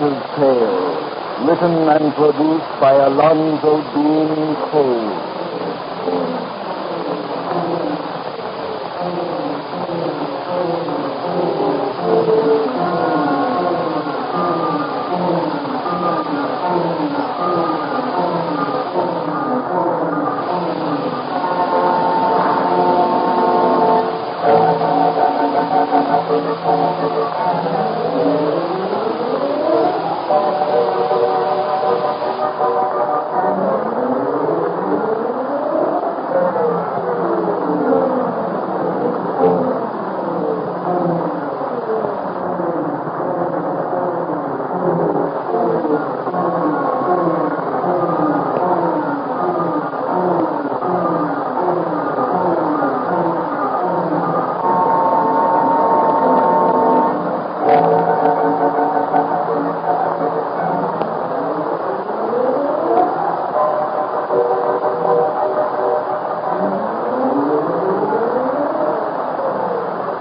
Detective Tale, written and produced by Alonzo Deen Cole.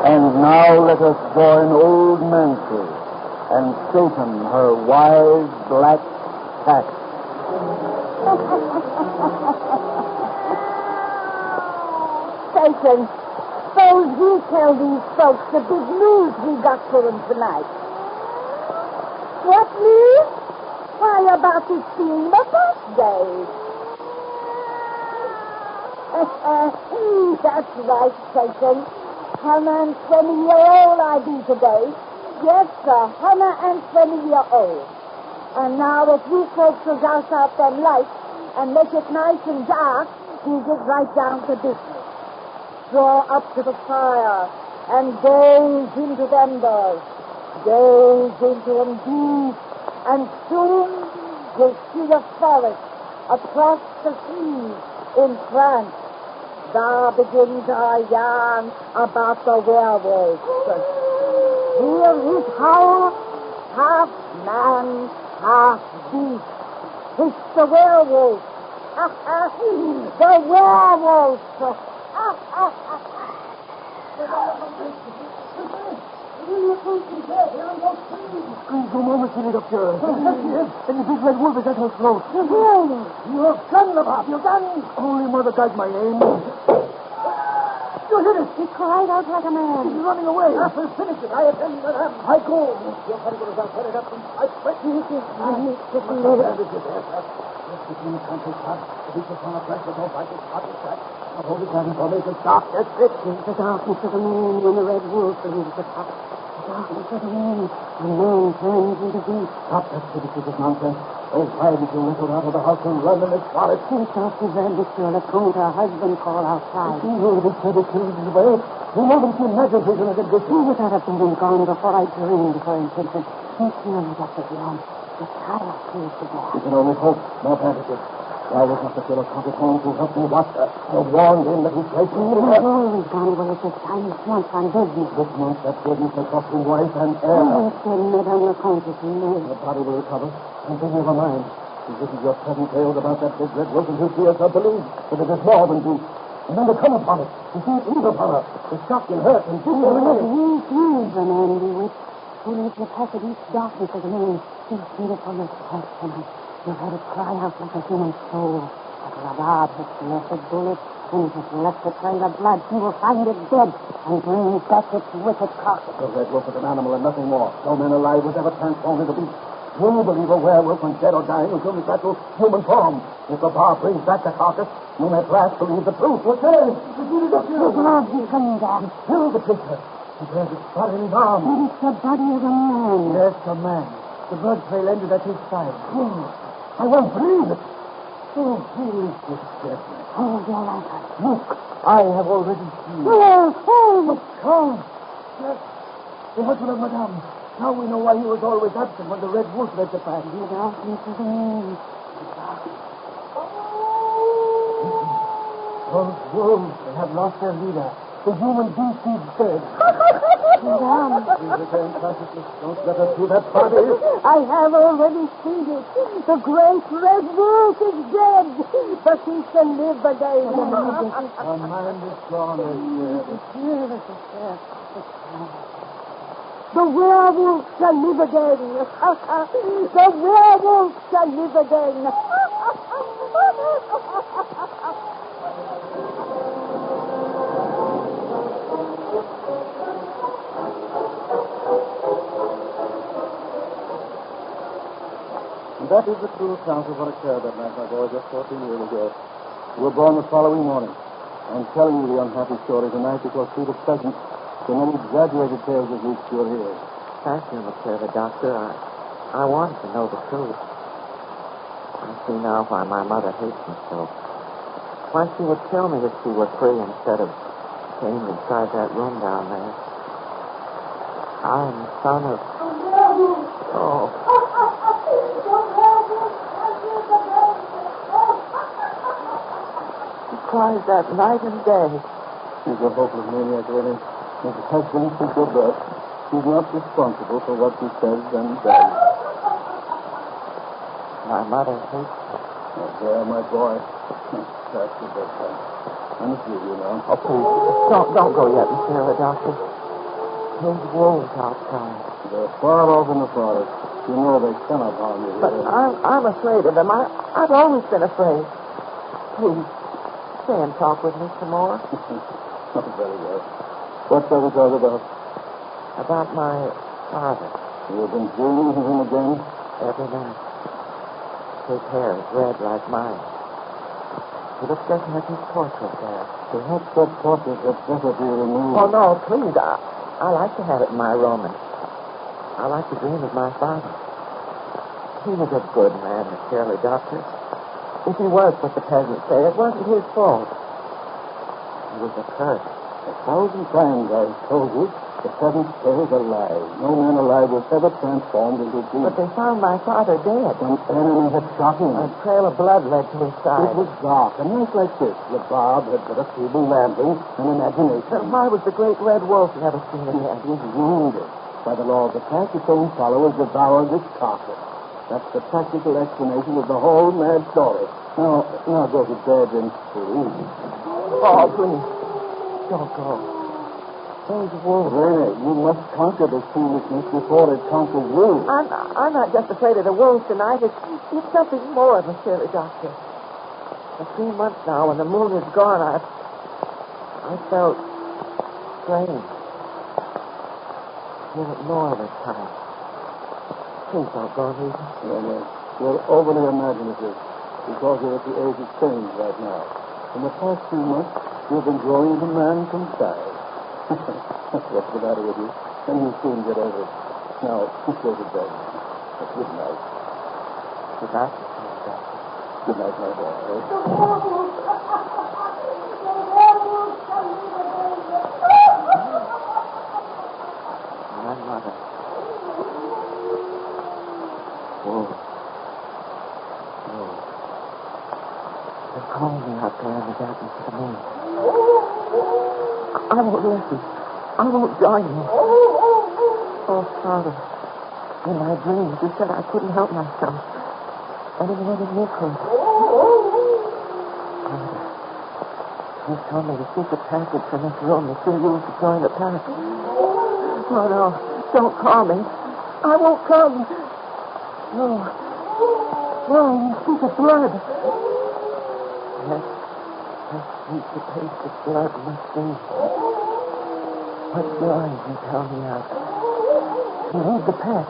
And now let us join old Nancy and Satan, her wise black cat. Satan, suppose we tell these folks the big news we got for them tonight. What news? Why, about it being my birthday. That's right, Satan. 120-year-old I be today. Yes, sir, 120-year-old. And now if you folks will douse out them lights and make it nice and dark, we'll get right down to business. Draw up to the fire and gaze into the embers. Gaze into them deep, and soon you'll see the forest across the sea in France. There begins our yarn about the werewolf. Hear his howl, half man, half beast. It's the werewolf. The werewolf. Screams no moment till it occurs. And the big red wolf is at her throat. Your gun, Bob, your gun. Holy Mother, guide my aim. You hit it. He cried out like a man. He's running away. Finish it. I attend to that. I go. Your father goes out, set it up, and I sweat. Between the country top, the beach upon a flash, the don't like it, hot and crack. I'll hold it down for me to stop. That's it. The darkness of the moon when the red wolf leaves the top. The darkness of the moon when man turns into beast. Stop that stupid nonsense. Oh, why did you wrestle out of the house and run in this forest? It's after that, monsieur. Let's go to her husband call outside. You know this terrible kills his way. You know them to imagine vision again this. He would not have been gone before I dreamed her intention. He's nearly got the ground. The child kills the boy. You can only hope. No bandages. Why was not the killer County home to help me watch her? I warned him that he's placing me He's always gone away at this time. This month on business. This month, that business has cost him wife and heir. Oh, it's been Madame Leconte, he knows. The body will recover. And then never mind. If this is your present tales about that big red wolf, and he'll see us, I believe that it is more than beast. And then to come upon it, to see it move upon her, to shock and hurt and beat her away. He's the man bewitched. Who lives the path of each darkness of the moon. He's beautiful as heart tonight. You heard it cry out like a human soul. But Radab has left a bullet, and it has left a trail of blood. He will find it dead and bring back its wicked carcass. The red wolf is an animal and nothing more. No man alive was ever transformed into beast. You believe a werewolf when dead or dying will soon return to human form. If the bar brings back the carcass, you may at last believe the truth. What's that? The blood is coming down. Kill the creature. He bears its blood in his arm. And it's the body of a man. Yes, a man. The blood trail ended at his side. Oh, I won't believe it. Oh, who is this dead man? Hold your lantern. Look, I have already seen. Oh, Come. Yes, the husband of Madame. Now we know why he was always absent when the red wolf led the pack. The darkness of the moon. Those wolves, they have lost their leader. The human beast is dead. Madame. Please return consciousness. Don't let us see that body. I have already seen it. The great red wolf is dead, but he shall live again. Our mind is gone, monsieur. The werewolf shall live again. The werewolf shall live again. That is the true account of what occurred that night, my boy, just 14 years ago. You were born the following morning. I'm telling you the unhappy story tonight because through the present, so many exaggerated tales have reached your ears. Thank you, Matilda, Doctor. I wanted to know the truth. I see now why my mother hates me so. Why she would kill me if she were free instead of chained inside that room down there. I am the son of... Oh. She cries that night and day. She's a hopeless maniac, really. If it has been since her birth, she's not responsible for what she says and does. My mother hates me. Oh, there, my boy. That's the best time. I'm with you now. Oh, please. Don't go yet, Mr. Doctor. There's wolves outside. They're far off in the forest. You know they cannot harm you. But I'm afraid of them. I've always been afraid. Please, stay and talk with me some more. Oh, very well. What shall we talk about? About my father. You've been dreaming of him again? Every night. His hair is red like mine. He looks just like his portrait there. Perhaps that portrait had better be removed. Oh, no, please. I like to have it in my room, and I like to dream of my father. He was a good man, the Shirley Doctor. If he was what the peasants say, it wasn't his fault. He was a curse. 1,000 times I've told you, the peasant's tale is a lie. No man alive was ever transformed into a beast. But they found my father dead. Some enemy had shot him. A trail of blood led to his side. It was dark, and nights like this, the barb had but a feeble lantern and imagination. Then why was the great red wolf never seen again? It was wounded. By the law of the pack, its own followers devoured its carcass. That's the practical explanation of the whole mad story. Now go to bed and sleep. Oh, please. Don't go. Those wolves. Rene, you must conquer this foolishness before it conquers you. I'm not just afraid of the wolves tonight. It's something more, Monsieur the Doctor. For 3 months now, when the moon is gone, I felt strange. Feel it more this time. Please don't go, Rita. Rene, you're overly imaginative because you're at the age of change right now. In the past 2 months, you've been growing as a man from size. What's the matter with you? And you'll soon get over it. Now, just go to bed. Good night. Good night, Monsieur the Doctor. Good night, my boy. My mother. Wolves. Wolves. They're calling me out there in the darkness of the moon. I won't listen. I won't join you. Oh, Father, in my dreams you said I couldn't help myself any more than you could. Father, you told me the secret passage from this room is still used to join the path. Oh, no, don't call me. I won't come. No, you speak of blood. Yes, how sweet the taste of blood must be. What joy you tell me of. To lead the pack,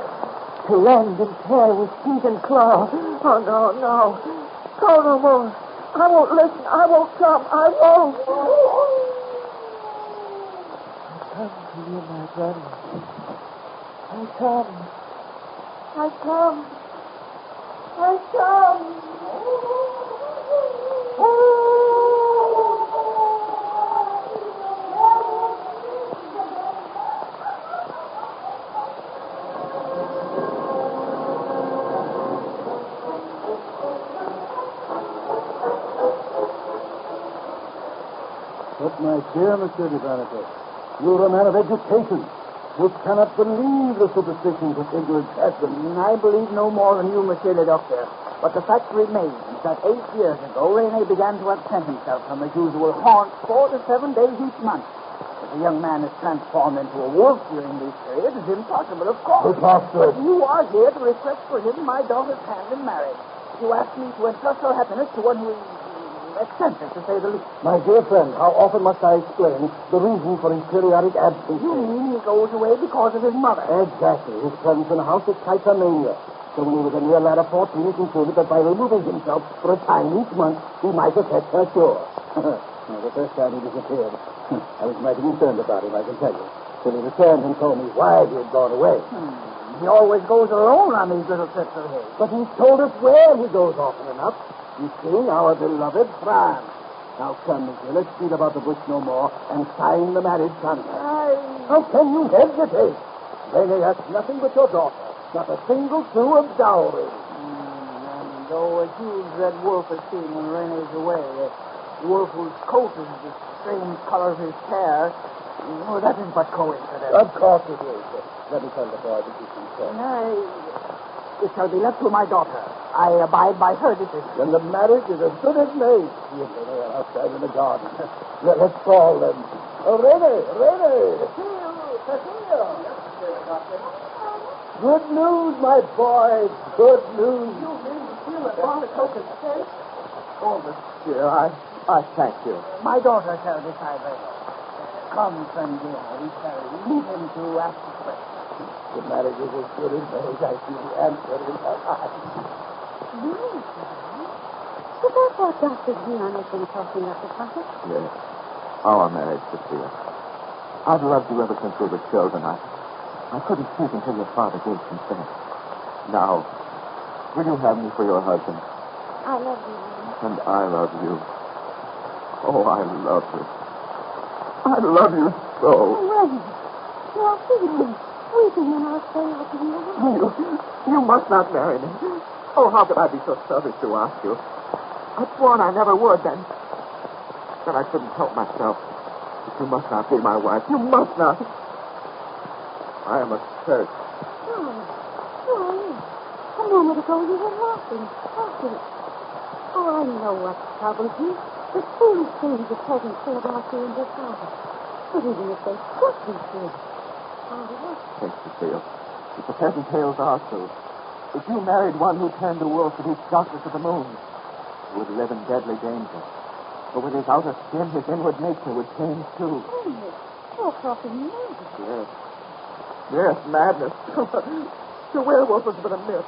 to rend and tear with teeth and claw. Oh, no. Call no more. I won't listen. I won't come. I won't. I come to you, my brother. I come. But, my dear Monsieur de Vanity, you're a man of education. You cannot believe the superstitions of ignorant peasants. I believe no more than you, Monsieur le Docteur. But the fact remains that 8 years ago, Rene began to absent himself from his usual haunts 4 to 7 days each month. The A young man is transformed into a wolf during these periods is impossible, of course. Preposterous. But you are here to request for him my daughter's hand in marriage. You ask me to entrust her happiness to one who is eccentric, to say the least. My dear friend, how often must I explain the reason for his periodic absence? You mean he goes away because of his mother? Exactly. His presence in the house excites her mania. So when he was a near lad of 14, he concluded that by removing himself for a time each month, he might affect her cure. Now, the first time he disappeared, I was mighty concerned about him, I can tell you. Till he returned and told me why he had gone away. He always goes alone on these little trips of his. But he's told us where he goes often enough. You see, our beloved France. Now come, monsieur, let's beat about the bush no more and sign the marriage contract. How can you hesitate? Rene has nothing but your daughter. Not a single sou of dowry. And though a huge red wolf is seen when Rene's away, a wolf whose coat is the same color as his hair, that is but coincidence. Of course it is. Let me tell the boy that you can say. It shall be left to my daughter. I abide by her decision. Then the marriage is as good as made. He and Rene are outside in the garden. Let's call them. Rene! Cecile! Good news, my boy. Good news. You mean to feel that all the coke is safe? Oh, monsieur, I thank you. My daughter shall decide later. Come, friend dear, we shall leave him to ask the question. The marriage is as good as made. I see the answer in her eyes. Really? Is that what Dr. Dion has been talking of, Papa? Yes. Our marriage, Sophia. I've loved you ever since we were children. I couldn't speak until your father gave consent. Now, will you have me for your husband? I love you, Rene. And I love you. Oh, I love you. I love you so. Oh, Rene, you are weeping in our sail to the other. You must not marry me. Oh, how could I be so selfish to ask you? I swore I never would, then I couldn't help myself. But you must not be my wife. You must not. I am a curse. Why? A moment ago you were laughing. Oh, I know what troubles you. The foolish things the peasants say about you and your father. But even if they could be true, Yes, Cecile. If the peasant tales are true, if you married one who turned the wolf to eat chocolate to the moon, you would live in deadly danger. For with his outer skin, his inward nature would change too. You're talking mad. Yes, madness. The werewolf has been a myth.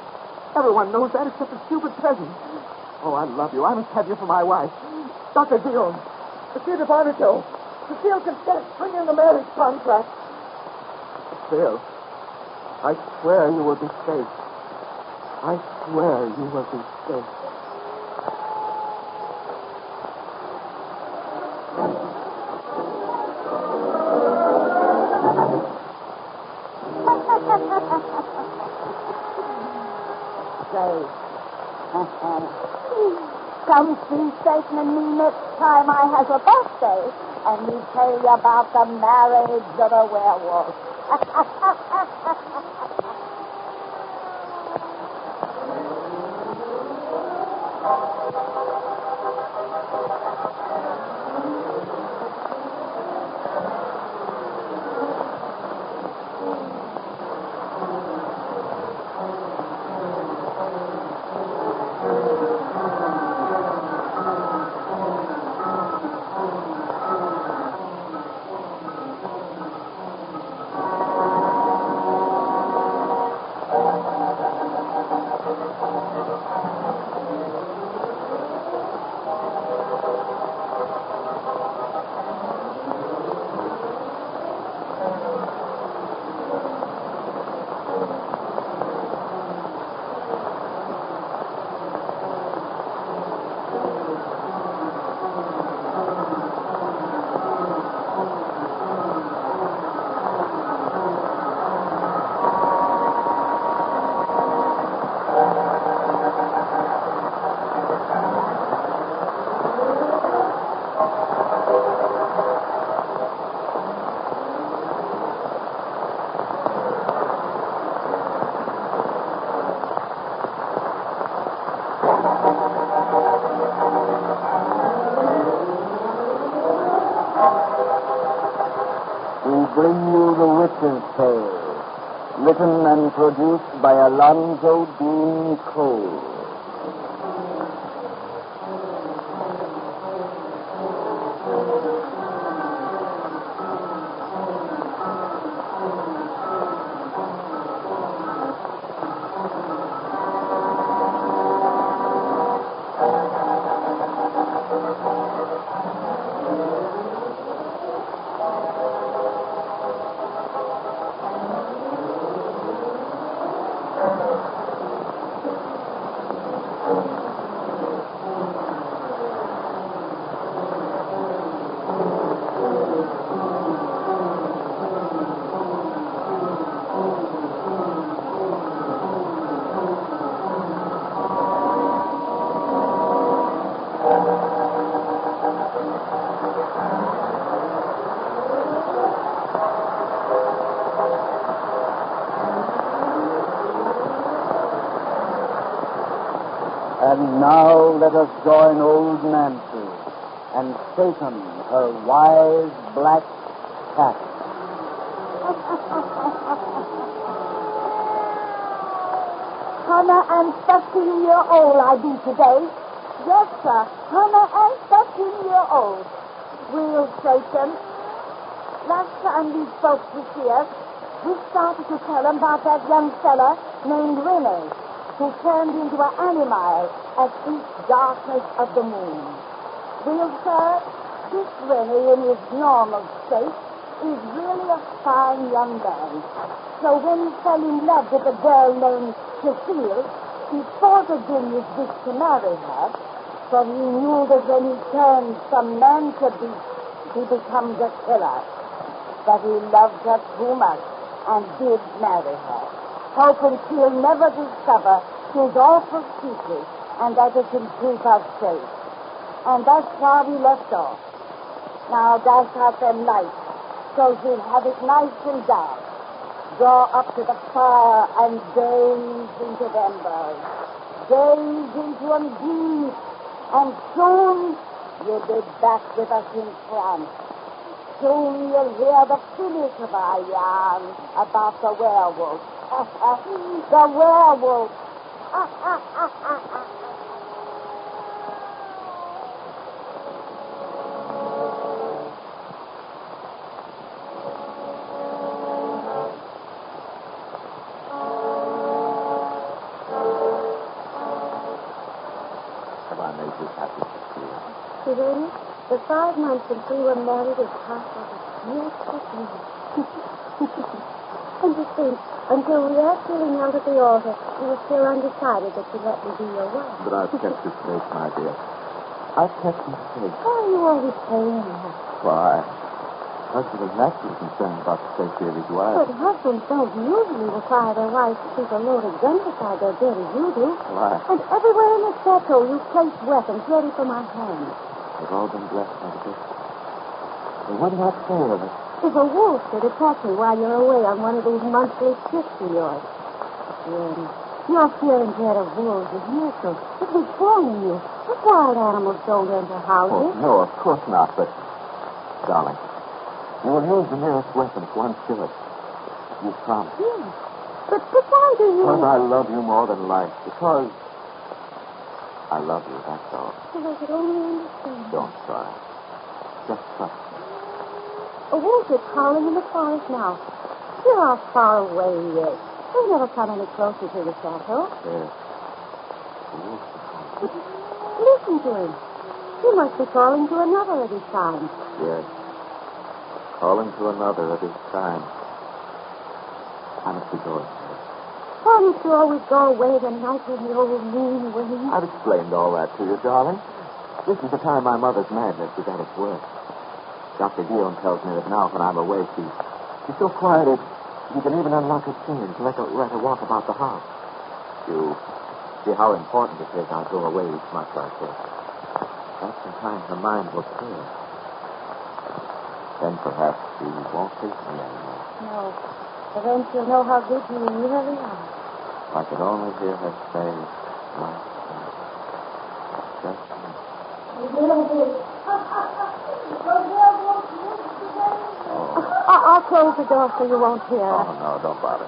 Everyone knows that except the stupid peasant. Oh, I love you. I must have you for my wife. Dr. Dion. Monsieur de Barnato. Cecile consents. Bring in the marriage contract. Cecile, I swear you will be safe. I swear you will be safe. Come see Satan and me next time I has a birthday, and we tell you about the marriage of a werewolf. bring you The Witch's Tale, written and produced by Alonzo Deen Cole. And now let us join old Nancy and Satan, her wise black cat. Hannah and 13-year-old I be today. Yes, sir. Hannah and 13-year-old. Real Satan. Last time these folks was here, we started to tell them about that young fella named Rene, who turned into an animal at each darkness of the moon. Well, sir, this Rene in his normal state is really a fine young man. So when he fell in love with a girl named Cecile, he thought of doing his best to marry her, but he knew that when he turns from man to beast, he becomes a killer. But he loved her too much and did marry her, hoping she'll never discover his awful secret and that it can keep us safe. And that's why we left off. Now dash out them lights so she'll have it nice and dark. Draw up to the fire and gaze into the embers. Gaze into them deep, and soon you'll be back with us in France. Soon you'll hear the finish of our yarn about the werewolf. The werewolf. Have I made you happy? Really? The 5 months since we were married is half of it. Yes, and you think, until we are feeling out at the altar, you were still undecided that you'd let me be your wife. But I've kept you safe, my dear. I've kept you safe. Why are you always saying that? Why? Husband is naturally concerned about the safety of his wife. But husbands don't usually require their wives to keep a loaded gun beside their bed as you do. Why? And everywhere in the chateau you place weapons ready for my hand. They've all been blessed by the gift. They would not fail of it. If a wolf should attack me while you're away on one of these monthly trips of yours. Then you're fearing dread of wolves is usual. It was warning you. The wild animals don't enter houses. Oh, no, of course not, but... Darling, you will use the nearest weapon if one should. You promise. Yes. But why do you... Because I love you more than life. Because I love you, that's all. If I could only understand. Don't try. Just trust me. A wolf is howling in the forest now. You're off far away yet. They never come any closer to the chateau. Yes. The wolf is calling. Listen to him. He must be calling to another at his time. Yes. Calling to another at his time. I must be going. Why don't you always go away the night when the old moon wanes? I've explained all that to you, darling. This is the time my mother's madness is at its worst. Dr. Guillaume tells me that now when I'm away, she's so quiet you can even unlock her chain to let her walk about the house. You see how important it is I go away each month like this. That's the time her mind will clear. Then perhaps she won't hate me anymore. No. But then she'll know how good you really are. If I could only hear her say, my son, just me. I'll close the door so you won't hear. Oh, no, don't bother.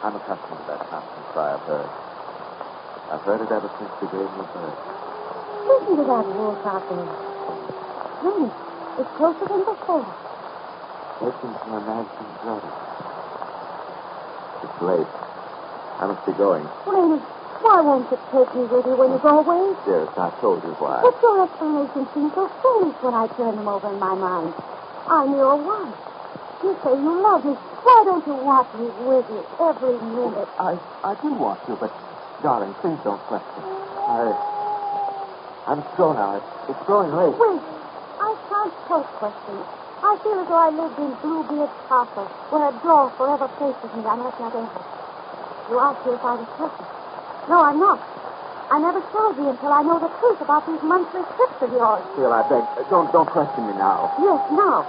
I'm accustomed to that constant cry of hers. I've heard it ever since she gave me birth. Listen to that wolf out there. Really, it's closer than before. Listen to her nagging brother. It's late. I must be going. Raymond, why won't you take me with you when you go away? Dearest, I told you why. But your explanations seem so foolish when I turn them over in my mind. I'm your wife. You say you love me. Why don't you want me with you every minute? I do want you, but, darling, please don't question. I'm slow now. It's growing late. Wait. I can't help questioning. I feel as though I lived in Bluebeard Castle, where a door forever faces me unless I enter. You ask me if I was present. No, I'm not. I never shall be until I know the truth about these monthly trips of yours. Phil, I beg, don't question me now. Yes, now.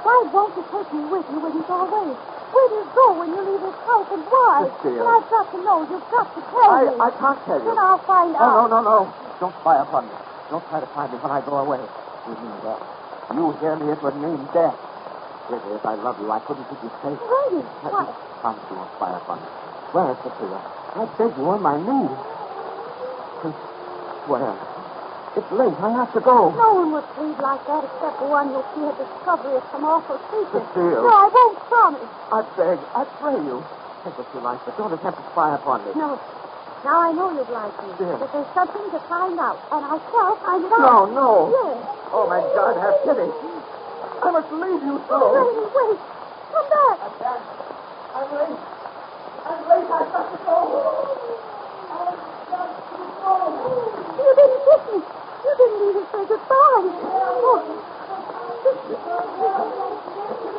Why won't you take me with you when you go away? Where do you go when you leave this house, and why? Cecile. And I've got to know. You've got to tell me. I can't tell you. Then I'll find out. No. Don't spy upon me. Don't try to find me when I go away. You mean that. You hear me, it would mean death. Really, if I love you, I couldn't keep you safe. Really? What? Promise you won't spy upon me. Swear, Cecilia. I beg you on my knees. Swear. It's late. I have to go. No one would plead like that except the one who'll see a discovery of some awful secret. Cecile. No, I won't promise. I beg. I pray you. Take what you like, but don't attempt to spy upon me. No. Now I know you'd like me. Dear. But there's something to find out, and I shall find it out. No. Yes. Oh, my God, have pity. I must leave you so. Wait. Come back. I'm late. I've got to go. You didn't kiss me. You didn't even say goodbye.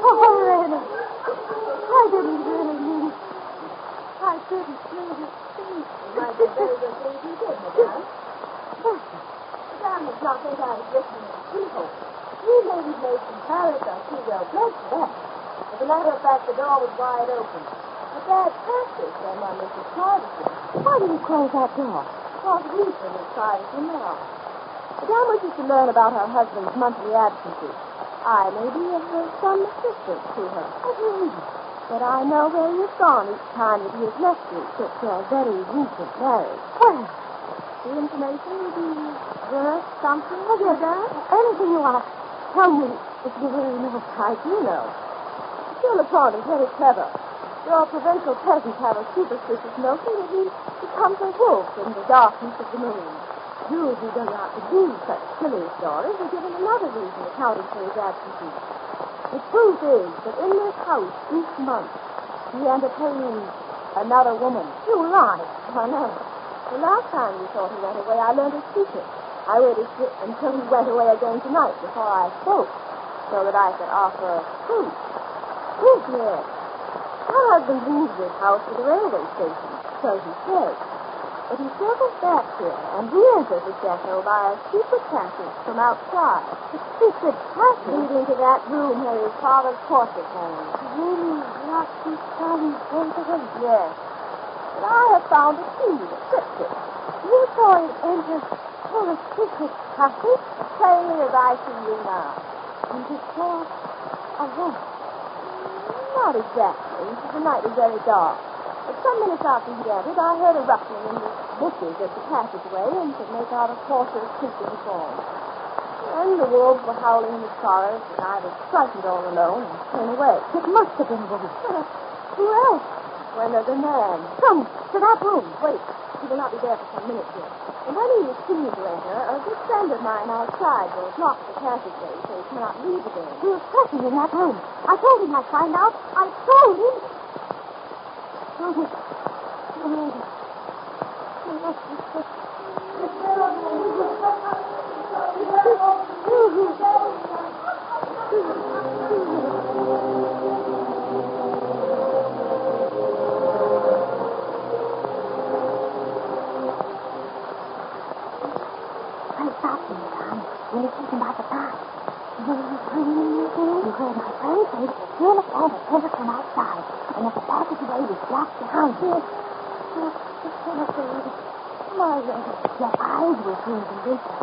Oh, Lena. I didn't really mean it. I didn't mean it. Might be very good thing you did, madame. Madame does not think I was listening to people. You ladies made some paragraphs too well dressed for that. As a matter of fact, the door was wide open. A bad practice on my Mrs. Carterson. Why did you close that door? Because Lisa was trying to now. Madame wishes to learn about her husband's monthly absences. I may be of some assistance to her. What do you mean? But I know where he's gone each time that he has left you since your very recent marriage. Where? The information will be worth something, madame. Anything you want. Tell me if you really know. I do know. Monsieur Lepont is very clever. Your provincial peasants have a superstitious notion that he becomes a wolf in the darkness of the moon. You who do not believe such silly stories are given another reason accounting for his absences. The truth is that in this house each month he entertains another woman. You lie. I know. The last time we thought he went away, I learned his secret. I waited until he went away again tonight before I spoke, so that I could offer proof. Proof, yes. My husband leaves this house for the railway station, so he says. But he circles back here and re-enters the depot by a secret passage from outside. A secret passage leading to that room where his father's portrait hangs. Really? What you telling me? Yes. But I have found a key that fits it. You saw it enter through a secret passage? Plainly as I see you now. And you saw a wolf. Not exactly. The night was very dark. But some minutes after he entered, I heard a rustling in the bushes at the passageway and could make out a portrait creaking form. And the wolves were howling in the forest, and I was frightened all alone and came away. It must have been a wolf. Who else? When there's a man. Come to that room. Wait. He will not be there for some minutes yet. And when he is seen to enter, a good friend of mine outside will block the passageway so he cannot leave again. He was pressing in that room. I told him I'd find out. I told him. I stopped him, Tom, when he told him about the past. You heard my friend say that the fear of all the ever come outside, and that the passageway was blocked behind him. Your eyes were seeing convincing.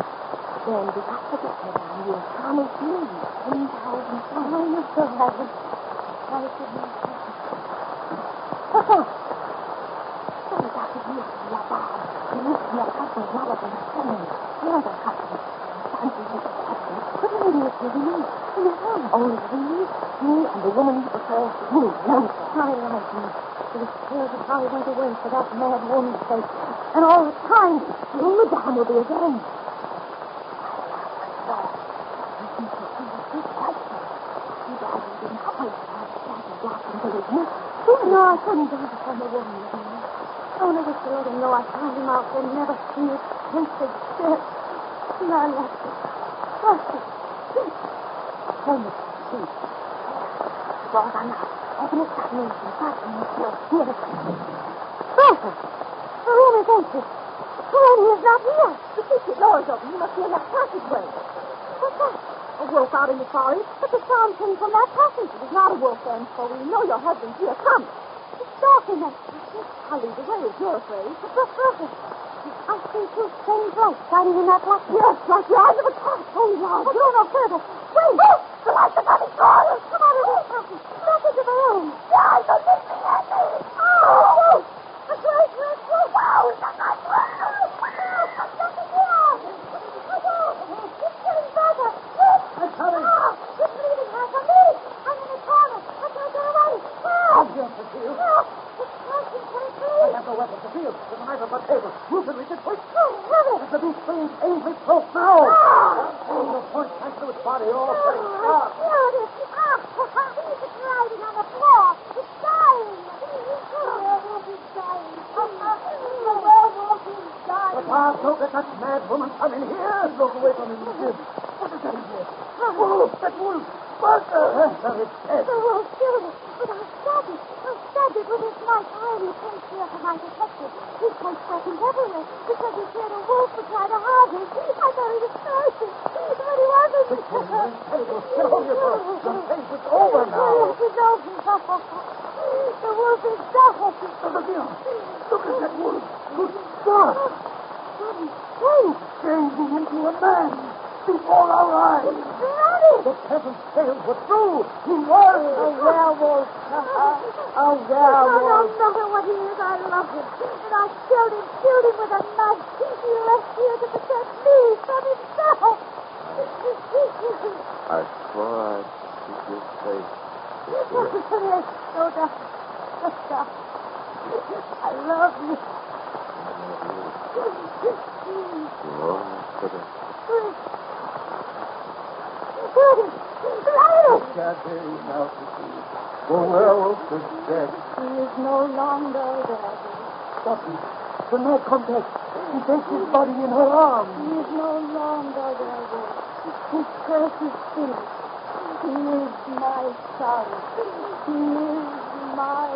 Then, do not forget, madame, you promised me 10,000 francs. Oh, you still have it. Sorry for me. Sorry, Dr. Dean. You are bad. You used to be a cousin rather than a friend. You're the cousin. Fancy you the cousin. What an idiot you mean? In the home. Only me and the woman you prefer. You know. Sorry, like me. It was scared of how I went away for that mad woman's sake. And all the time, you only down will be again. No, I couldn't do it from the woman. Oh, I was to let him know I found him out and never seen his tasted shit. And I left it. Tell me, see. Well, I'm not. Open it that means and fasten the door. Here it is. Bertha! The room is empty. Granny is not here. The kitchen door is open. You must be in that passageway. What's that? A wolf out in the forest, but the sound came from that passage. It was not a wolf then, for we know your husband's here. Come. It's dark in that passage. I'll lead the way if you're afraid. But look, Bertha. I see two strange lights shining in that black. Yes, like the eyes of a cat. Oh, no. But go no further. Wait. Oh, the lights are coming through. Come out of this passage. Back into the room. The eyes are looking at me. Oh, a great red wolf. Wow, it's a nice one. There's nothing here. It's getting better. I'm coming. It's leading her from me. I'm in the corner. I can't get away. I'm here to see you. It's closing quickly. I have no weapon to field. There's a knife on my table. You can reach it quick. Oh, heavy. It's a big strange angry throat now. Oh, the point back to its body all straight. It's riding on the floor. It's dying. The werewolf is dying. The werewolf is dying. Papa, don't let that mad woman come in here. Look away from him, Jim. What is that in here? Wolf, that wolf. Bertha. It's dead. The wolf killed it. But I stabbed it. I stabbed it with his knife. I only came here for my detective. He takes weapons everywhere because he feared a wolf would try to harm him. I thought he was crazy. But he wasn't. Get hold of yourself. Your face is over now. Yes, it's over. The wolf is dead. Look at that wolf. Good God. Changing into a man before our eyes. The peasant's tales were true. He was A werewolf. A werewolf. No matter what he is, I love him. And I killed him with a knife. He left here to protect me from himself. I swore I'd keep your face. No, Doctor. Stop. I love you. can't hear you now, Kitty. The werewolf is dead. He is no longer there. Stop him. The night contact. He takes his body in her arms. He is no longer there. His curse is finished. He is my son. He is my